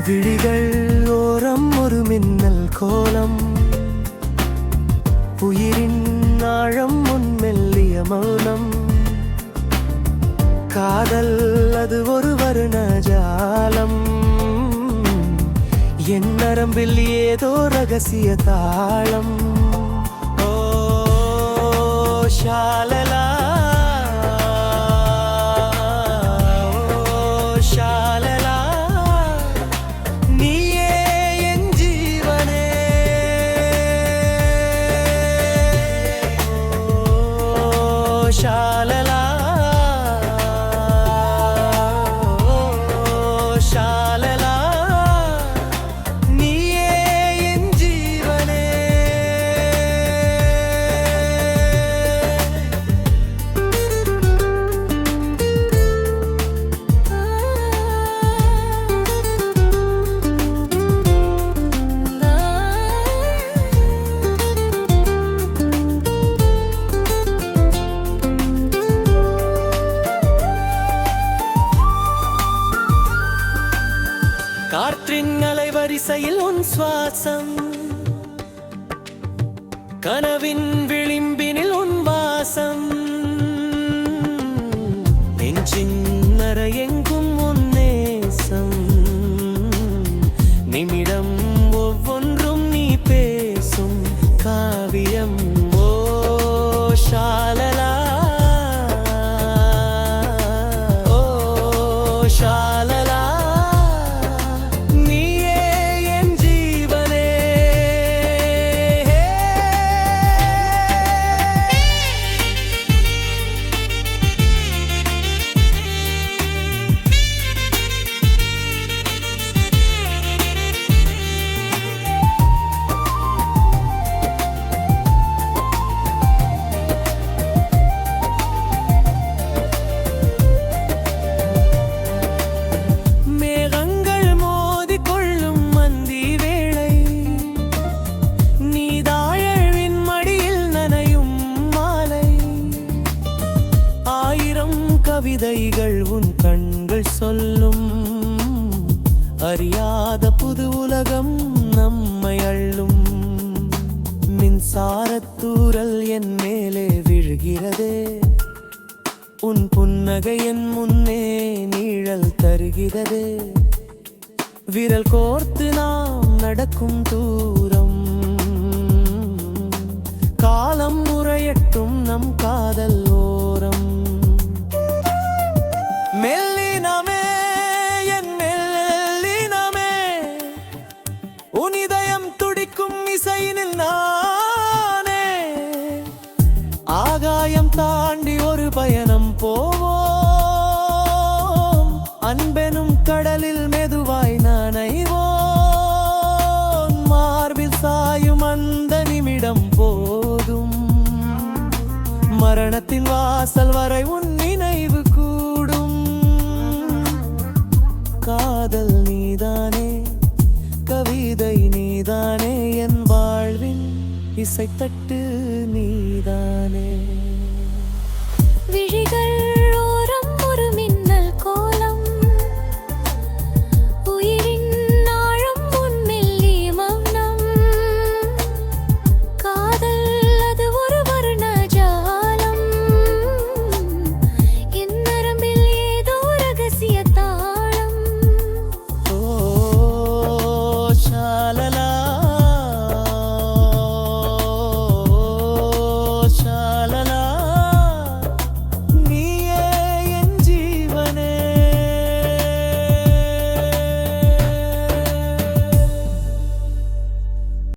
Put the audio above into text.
விழிகள் ஓரம் ஒரு மின்னல் கோலம், உயிரின் ஆழம் உன் மெல்லிய மௌனம். காதல் அது ஒரு வருண ஜாலம், என் நரம்பில் ஏதோ ரகசிய தாளம். ஓ ஷாலலா, ஓ ஷாலலா, நீயே என் ஜீவனே. ஓ ஷாலலா, காற்றின் அலைவரிசையில் உன் சுவாசம், கனவின் விளிம்பினில் உன் வாசம். நெஞ்சின் நரையெங்கும் உன் நேசம், நிமிடம் ஒவ்வொன்றும் நீ பேசும் காவியம். ஓ ஷாலலா, ஓ ஷாலலா, கவிதைகள் உன் கண்கள் சொல்லும், அறியாத புது உலகம் நம்மை அள்ளும். மின்சாரத்தூரல் என் மேலே விழுகிறதே, உன் புன்னகை என் முன்னே நீழல் தருகிறதே. விரல் கோர்த்து நாம் நடக்கும் தூரம், காலம் முறையட்டும் நம் காதல் ஓரம். மெல்லினமே என் மெல்லினமே, உன் இதயம் துடிக்கும் இசையினில் நானே. ஆகாயம் தாண்டி ஒரு பயணம் போவோம், அன்பெனும் கடலில் மெதுவாய் நனைவோம். மார்பில் சாயும் அந்த நிமிடம் போதும், மரணத்தின் வாசல் வரை உன் நினைவு கூடும். காதல் நீதானே, கவிதை நீதானே, என் வாழ்வின் இசைத்தட்டு நீதானே.